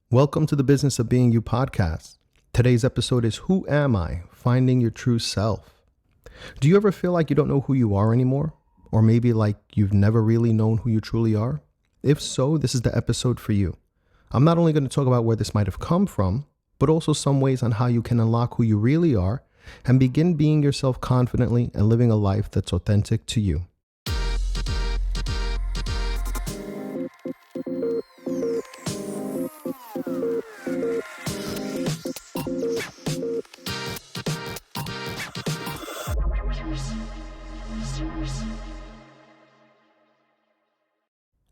Welcome to the Business of Being You podcast. Today's episode is Who Am I? Finding Your True Self. Do you ever feel like you don't know who you are anymore? Or maybe like you've never really known who you truly are? If so, this is the episode for you. I'm not only going to talk about where this might have come from, but also some ways on how you can unlock who you really are and begin being yourself confidently and living a life that's authentic to you.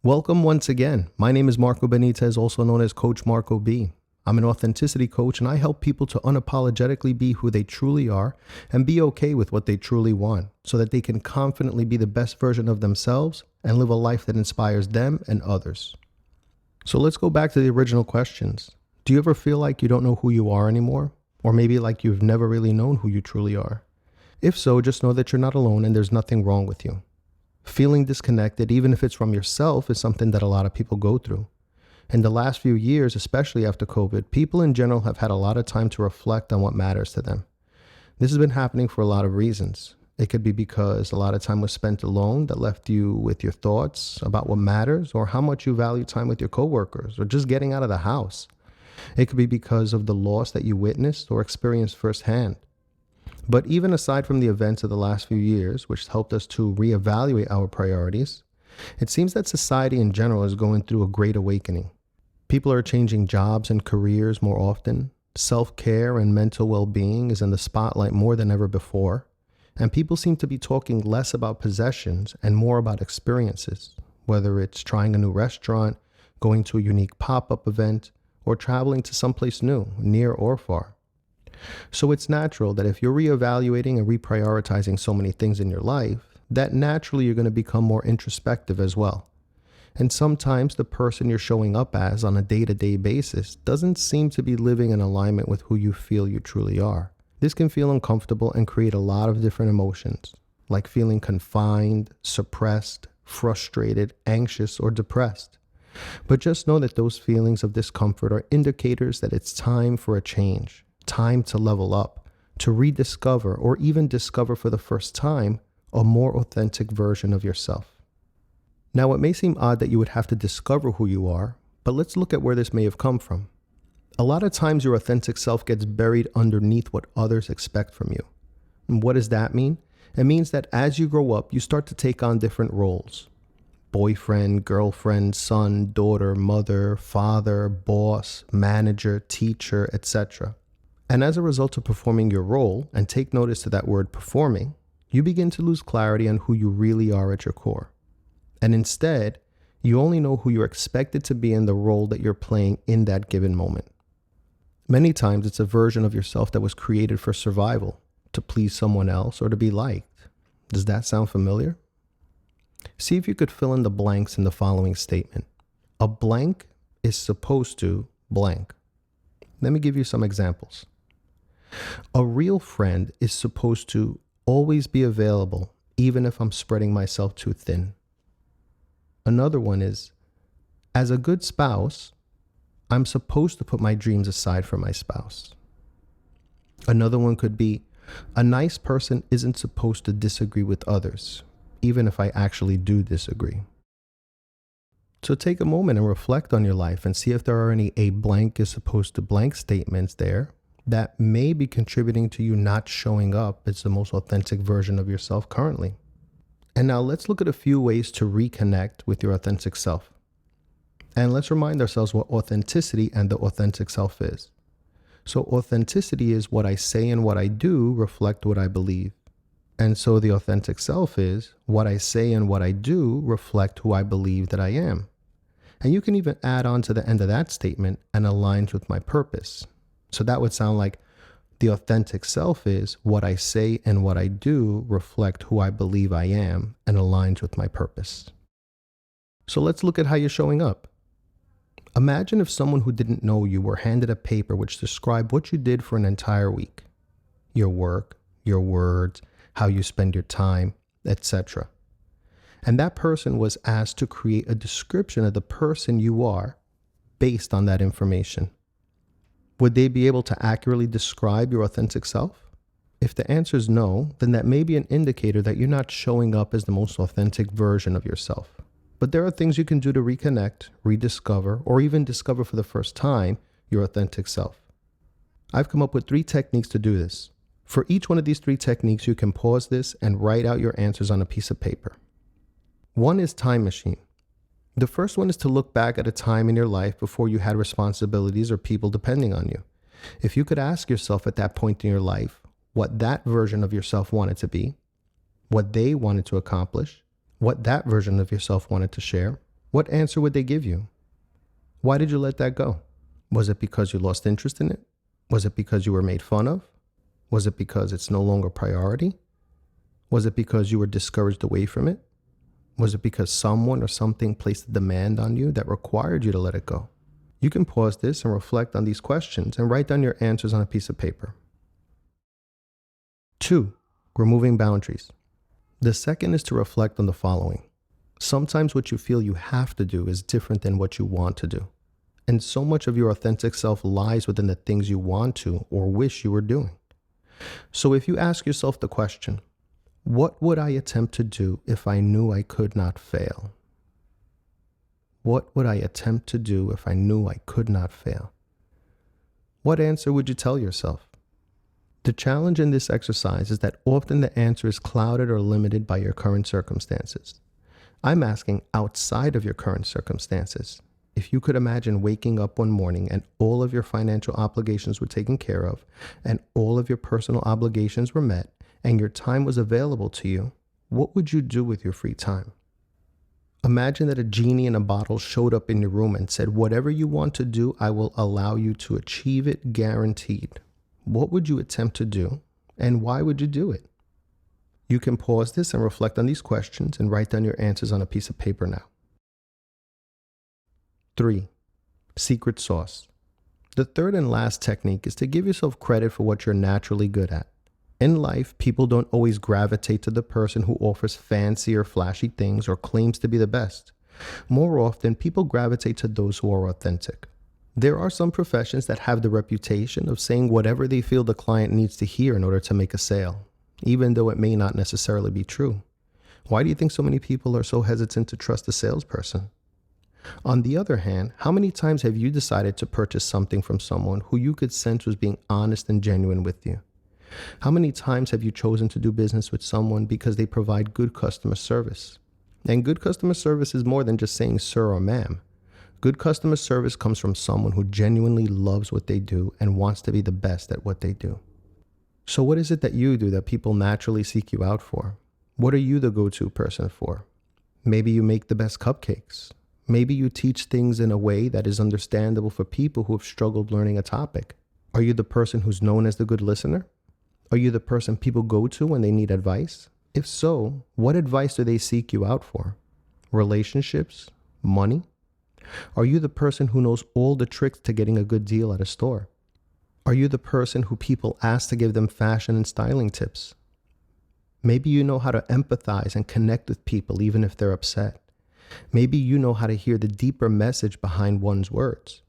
Welcome once again. My name is Marco Benitez, also known as Coach MarcoB. I'm an authenticity coach and I help people to unapologetically be who they truly are and be okay with what they truly want so that they can confidently be the best version of themselves and live a life that inspires them and others. So let's go back to the original questions. Do you ever feel like you don't know who you are anymore? Or maybe like you've never really known who you truly are? If so, just know that you're not alone and there's nothing wrong with you. Feeling disconnected, even if it's from yourself, is something that a lot of people go through. In the last few years, especially after COVID, people in general have had a lot of time to reflect on what matters to them. This has been happening for a lot of reasons. It could be because a lot of time was spent alone that left you with your thoughts about what matters or how much you value time with your coworkers or just getting out of the house. It could be because of the loss that you witnessed or experienced firsthand. But even aside from the events of the last few years, which helped us to reevaluate our priorities, it seems that society in general is going through a great awakening. People are changing jobs and careers more often. Self-care and mental well-being is in the spotlight more than ever before. And people seem to be talking less about possessions and more about experiences, whether it's trying a new restaurant, going to a unique pop-up event, or traveling to someplace new, near or far. So it's natural that if you're reevaluating and reprioritizing so many things in your life, that naturally you're going to become more introspective as well. And sometimes the person you're showing up as on a day-to-day basis doesn't seem to be living in alignment with who you feel you truly are. This can feel uncomfortable and create a lot of different emotions, like feeling confined, suppressed, frustrated, anxious, or depressed. But just know that those feelings of discomfort are indicators that it's time for a change. Time to level up, to rediscover or even discover for the first time a more authentic version of yourself. Now, it may seem odd that you would have to discover who you are, but let's look at where this may have come from. A lot of times your authentic self gets buried underneath what others expect from you. And what does that mean? It means that as you grow up, you start to take on different roles. Boyfriend, girlfriend, son, daughter, mother, father, boss, manager, teacher, etc. And as a result of performing your role, and take notice to that word performing, you begin to lose clarity on who you really are at your core. And instead, you only know who you're expected to be in the role that you're playing in that given moment. Many times it's a version of yourself that was created for survival, to please someone else or to be liked. Does that sound familiar? See if you could fill in the blanks in the following statement. A blank is supposed to blank. Let me give you some examples. A real friend is supposed to always be available, even if I'm spreading myself too thin. Another one is, as a good spouse, I'm supposed to put my dreams aside for my spouse. Another one could be, a nice person isn't supposed to disagree with others, even if I actually do disagree. So take a moment and reflect on your life and see if there are any a blank is supposed to blank statements there that may be contributing to you not showing up as the most authentic version of yourself currently. And now let's look at a few ways to reconnect with your authentic self. And let's remind ourselves what authenticity and the authentic self is. So authenticity is what I say and what I do reflect what I believe. And so the authentic self is what I say and what I do reflect who I believe that I am. And you can even add on to the end of that statement and aligns with my purpose. So that would sound like the authentic self is what I say and what I do reflect who I believe I am and aligns with my purpose. So let's look at how you're showing up. Imagine if someone who didn't know you were handed a paper which described what you did for an entire week. Your work, your words, how you spend your time, etc. And that person was asked to create a description of the person you are based on that information? Would they be able to accurately describe your authentic self? If the answer is no, then that may be an indicator that you're not showing up as the most authentic version of yourself. But there are things you can do to reconnect, rediscover, or even discover for the first time your authentic self. I've come up with 3 techniques to do this. For each one of these 3 techniques, you can pause this and write out your answers on a piece of paper. 1 is time machine. The first one is to look back at a time in your life before you had responsibilities or people depending on you. If you could ask yourself at that point in your life what that version of yourself wanted to be, what they wanted to accomplish, what that version of yourself wanted to share, what answer would they give you? Why did you let that go? Was it because you lost interest in it? Was it because you were made fun of? Was it because it's no longer a priority? Was it because you were discouraged away from it? Was it because someone or something placed a demand on you that required you to let it go? You can pause this and reflect on these questions and write down your answers on a piece of paper. 2, removing boundaries. The second is to reflect on the following. Sometimes what you feel you have to do is different than what you want to do. And so much of your authentic self lies within the things you want to or wish you were doing. So if you ask yourself the question, what would I attempt to do if I knew I could not fail? What would I attempt to do if I knew I could not fail? What answer would you tell yourself? The challenge in this exercise is that often the answer is clouded or limited by your current circumstances. I'm asking outside of your current circumstances. If you could imagine waking up one morning and all of your financial obligations were taken care of, and all of your personal obligations were met, and your time was available to you, what would you do with your free time? Imagine that a genie in a bottle showed up in your room and said, whatever you want to do, I will allow you to achieve it, guaranteed. What would you attempt to do, and why would you do it? You can pause this and reflect on these questions and write down your answers on a piece of paper now. 3, secret sauce. The third and last technique is to give yourself credit for what you're naturally good at. In life, people don't always gravitate to the person who offers fancy or flashy things or claims to be the best. More often, people gravitate to those who are authentic. There are some professions that have the reputation of saying whatever they feel the client needs to hear in order to make a sale, even though it may not necessarily be true. Why do you think so many people are so hesitant to trust a salesperson? On the other hand, how many times have you decided to purchase something from someone who you could sense was being honest and genuine with you? How many times have you chosen to do business with someone because they provide good customer service? And good customer service is more than just saying sir or ma'am. Good customer service comes from someone who genuinely loves what they do and wants to be the best at what they do. So what is it that you do that people naturally seek you out for? What are you the go-to person for? Maybe you make the best cupcakes. Maybe you teach things in a way that is understandable for people who have struggled learning a topic. Are you the person who's known as the good listener? Are you the person people go to when they need advice? If so, what advice do they seek you out for? Relationships? Money? Are you the person who knows all the tricks to getting a good deal at a store? Are you the person who people ask to give them fashion and styling tips? Maybe you know how to empathize and connect with people even if they're upset. Maybe you know how to hear the deeper message behind one's words.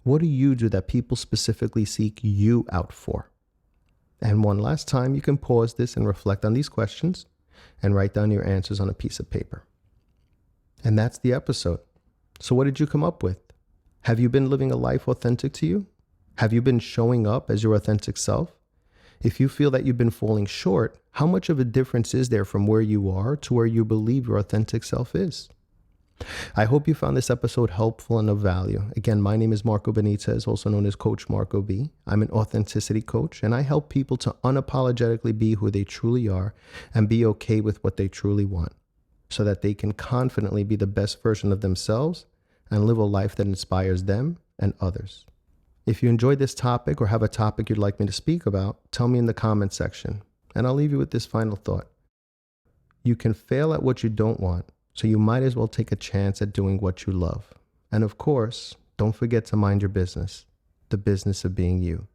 What do you do that people specifically seek you out for? And one last time, you can pause this and reflect on these questions and write down your answers on a piece of paper. And that's the episode. So what did you come up with? Have you been living a life authentic to you? Have you been showing up as your authentic self? If you feel that you've been falling short, how much of a difference is there from where you are to where you believe your authentic self is? I hope you found this episode helpful and of value. Again, my name is Marco Benitez, also known as Coach MarcoB. I'm an authenticity coach, and I help people to unapologetically be who they truly are and be okay with what they truly want, so that they can confidently be the best version of themselves and live a life that inspires them and others. If you enjoyed this topic or have a topic you'd like me to speak about, tell me in the comment section. And I'll leave you with this final thought. You can fail at what you don't want, so you might as well take a chance at doing what you love. And of course, don't forget to mind your business, the business of being you.